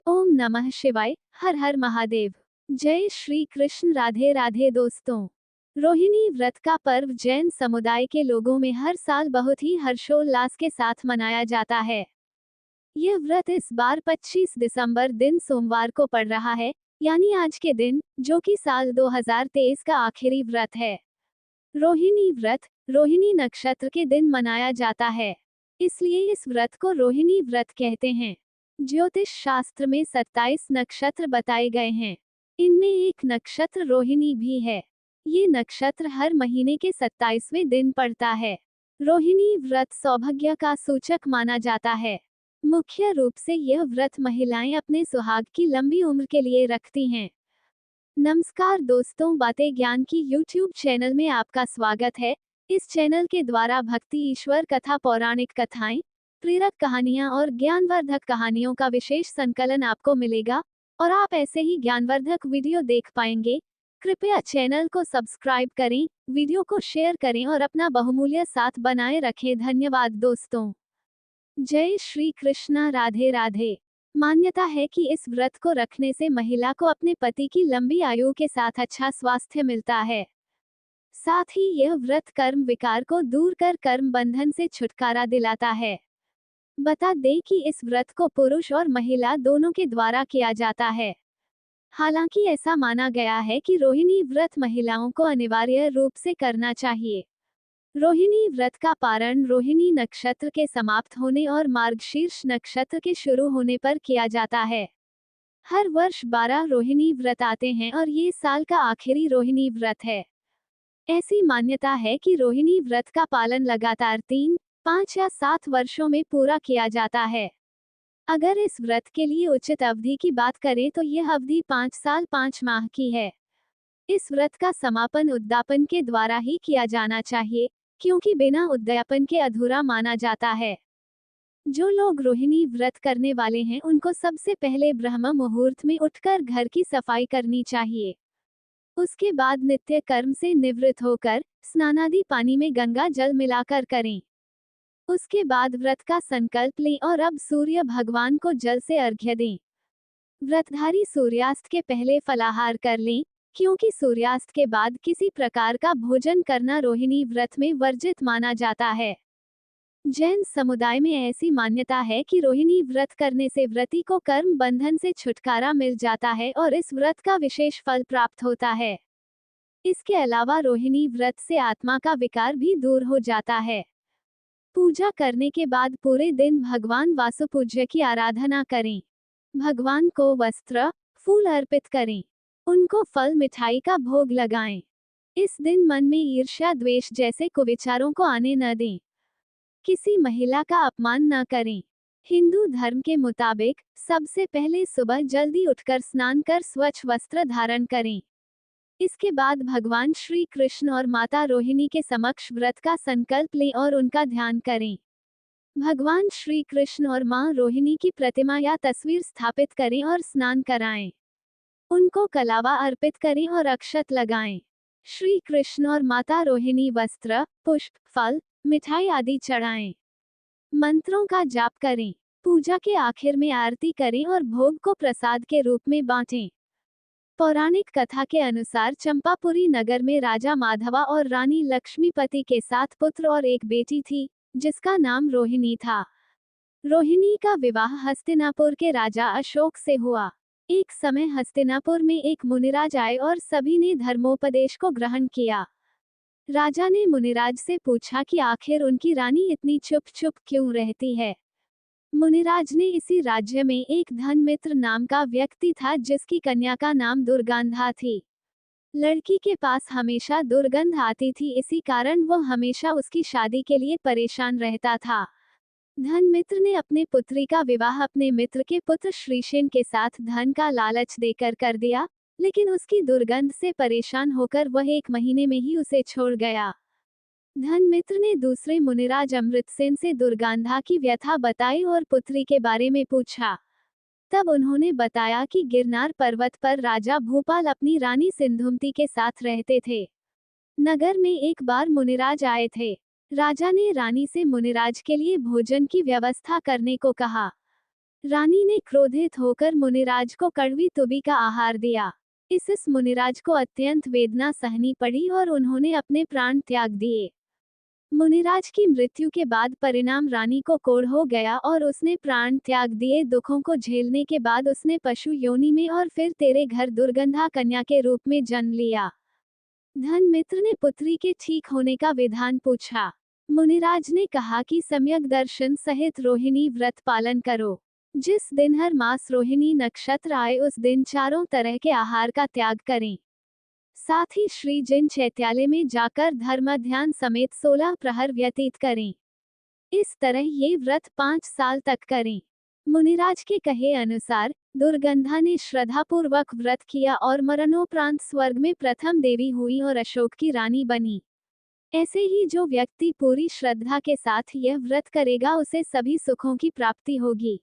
ओम नमः शिवाय। हर हर महादेव। जय श्री कृष्ण। राधे राधे दोस्तों। रोहिणी व्रत का पर्व जैन समुदाय के लोगों में हर साल बहुत ही हर्षोल्लास के साथ मनाया जाता है। यह व्रत इस बार 25 दिसंबर दिन सोमवार को पड़ रहा है, यानी आज के दिन, जो कि साल 2023 का आखिरी व्रत है। रोहिणी व्रत रोहिणी नक्षत्र के दिन मनाया जाता है, इसलिए इस व्रत को रोहिणी व्रत कहते हैं। ज्योतिष शास्त्र में 27 नक्षत्र बताए गए हैं। इनमें एक नक्षत्र रोहिणी भी है। ये नक्षत्र हर महीने के 27वें दिन पड़ता है। रोहिणी व्रत सौभाग्य का सूचक माना जाता है। मुख्य रूप से यह व्रत महिलाएं अपने सुहाग की लंबी उम्र के लिए रखती हैं। नमस्कार दोस्तों, बातें ज्ञान की YouTube चैनल में आपका स्वागत है। इस चैनल के द्वारा भक्ति, ईश्वर कथा, पौराणिक कथाएं, प्रेरक कहानियां और ज्ञानवर्धक कहानियों का विशेष संकलन आपको मिलेगा और आप ऐसे ही ज्ञानवर्धक वीडियो देख पाएंगे। कृपया चैनल को सब्सक्राइब करें, वीडियो को शेयर करें और अपना बहुमूल्य साथ बनाए रखें। धन्यवाद दोस्तों। जय श्री कृष्णा। राधे राधे। मान्यता है कि इस व्रत को रखने से महिला को अपने पति की लंबी आयु के साथ अच्छा स्वास्थ्य मिलता है। साथ ही यह व्रत कर्म विकार को दूर कर कर्म बंधन से छुटकारा दिलाता है। बता दें कि इस व्रत को पुरुष और महिला दोनों के द्वारा किया जाता है। हालांकि ऐसा माना गया है कि रोहिणी व्रत महिलाओं को अनिवार्य रूप से करना चाहिए। रोहिणी व्रत का पारण रोहिणी नक्षत्र के समाप्त होने और मार्गशीर्ष नक्षत्र के शुरू होने पर किया जाता है। हर वर्ष 12 रोहिणी व्रत आते हैं और ये साल का आखिरी रोहिणी व्रत है। ऐसी मान्यता है कि रोहिणी व्रत का पालन लगातार 3, 5 या 7 वर्षों में पूरा किया जाता है। अगर इस व्रत के लिए उचित अवधि की बात करें तो यह अवधि 5 साल 5 माह की है। इस व्रत का समापन उद्यापन के द्वारा ही किया जाना चाहिए, क्योंकि बिना उद्यापन के अधूरा माना जाता है। जो लोग रोहिणी व्रत करने वाले हैं उनको सबसे पहले ब्रह्म मुहूर्त में उठकर घर की सफाई करनी चाहिए। उसके बाद नित्य कर्म से निवृत्त होकर स्नानादि पानी में गंगा जल मिलाकर करें। उसके बाद व्रत का संकल्प लें और अब सूर्य भगवान को जल से अर्घ्य दें। व्रतधारी सूर्यास्त के पहले फलाहार कर लें, क्योंकि सूर्यास्त के बाद किसी प्रकार का भोजन करना रोहिणी व्रत में वर्जित माना जाता है। जैन समुदाय में ऐसी मान्यता है कि रोहिणी व्रत करने से व्रती को कर्म बंधन से छुटकारा मिल जाता है और इस व्रत का विशेष फल प्राप्त होता है। इसके अलावा रोहिणी व्रत से आत्मा का विकार भी दूर हो जाता है। पूजा करने के बाद पूरे दिन भगवान वासुपूज्य की आराधना करें। भगवान को वस्त्र, फूल अर्पित करें। उनको फल मिठाई का भोग लगाएं। इस दिन मन में ईर्ष्या, द्वेष जैसे कुविचारों को आने न दें। किसी महिला का अपमान न करें। हिंदू धर्म के मुताबिक सबसे पहले सुबह जल्दी उठकर स्नान कर स्वच्छ वस्त्र धारण करें। इसके बाद भगवान श्री कृष्ण और माता रोहिणी के समक्ष व्रत का संकल्प लें और उनका ध्यान करें। भगवान श्री कृष्ण और मां रोहिणी की प्रतिमा या तस्वीर स्थापित करें और स्नान कराएं। उनको कलावा अर्पित करें और अक्षत लगाएं। श्री कृष्ण और माता रोहिणी वस्त्र, पुष्प, फल, मिठाई आदि चढ़ाएं। मंत्रों का जाप करें। पूजा के आखिर में आरती करें और भोग को प्रसाद के रूप में बांटें। पौराणिक कथा के अनुसार चंपापुरी नगर में राजा माधवा और रानी लक्ष्मीपति के 7 पुत्र और एक बेटी थी, जिसका नाम रोहिणी था। रोहिणी का विवाह हस्तिनापुर के राजा अशोक से हुआ। एक समय हस्तिनापुर में एक मुनिराज आए और सभी ने धर्मोपदेश को ग्रहण किया। राजा ने मुनिराज से पूछा कि आखिर उनकी रानी इतनी चुप चुप क्यों रहती है। मुनिराज ने इसी राज्य में एक धनमित्र नाम का व्यक्ति था, जिसकी कन्या का नाम दुर्गंधा थी। लड़की के पास हमेशा दुर्गंध आती थी, इसी कारण वह हमेशा उसकी शादी के लिए परेशान रहता था। धनमित्र ने अपने पुत्री का विवाह अपने मित्र के पुत्र श्रीशेन के साथ धन का लालच देकर कर दिया, लेकिन उसकी दुर्गंध से परेशान होकर वह 1 महीने में ही उसे छोड़ गया। धनमित्र ने दूसरे मुनिराज अमृतसेन से दुर्गंधा की व्यथा बताई और पुत्री के बारे में पूछा। तब उन्होंने बताया कि गिरनार पर्वत पर राजा भूपाल अपनी रानी सिंधुमती के साथ रहते थे। नगर में एक बार मुनिराज आए थे। राजा ने रानी से मुनिराज के लिए भोजन की व्यवस्था करने को कहा। रानी ने क्रोधित होकर मुनिराज को कड़वी तुबी का आहार दिया। इस मुनिराज को अत्यंत वेदना सहनी पड़ी और उन्होंने अपने प्राण त्याग दिए। मुनिराज की मृत्यु के बाद परिणाम रानी को कोढ़ हो गया और उसने प्राण त्याग दिए। दुखों को झेलने के बाद उसने पशु योनि में और फिर तेरे घर दुर्गंधा कन्या के रूप में जन्म लिया। धनमित्र ने पुत्री के ठीक होने का विधान पूछा। मुनिराज ने कहा कि सम्यक दर्शन सहित रोहिणी व्रत पालन करो। जिस दिन हर मास रोहिणी नक्षत्र आए उस दिन चारों तरह के आहार का त्याग करें। साथ ही श्री जिन चैत्यालय में जाकर धर्म ध्यान समेत 16 प्रहर व्यतीत करें। इस तरह ये व्रत 5 साल तक करें। मुनिराज के कहे अनुसार दुर्गंधा ने श्रद्धापूर्वक व्रत किया और मरणोपरांत स्वर्ग में प्रथम देवी हुई और अशोक की रानी बनी। ऐसे ही जो व्यक्ति पूरी श्रद्धा के साथ यह व्रत करेगा उसे सभी सुखों की प्राप्ति होगी।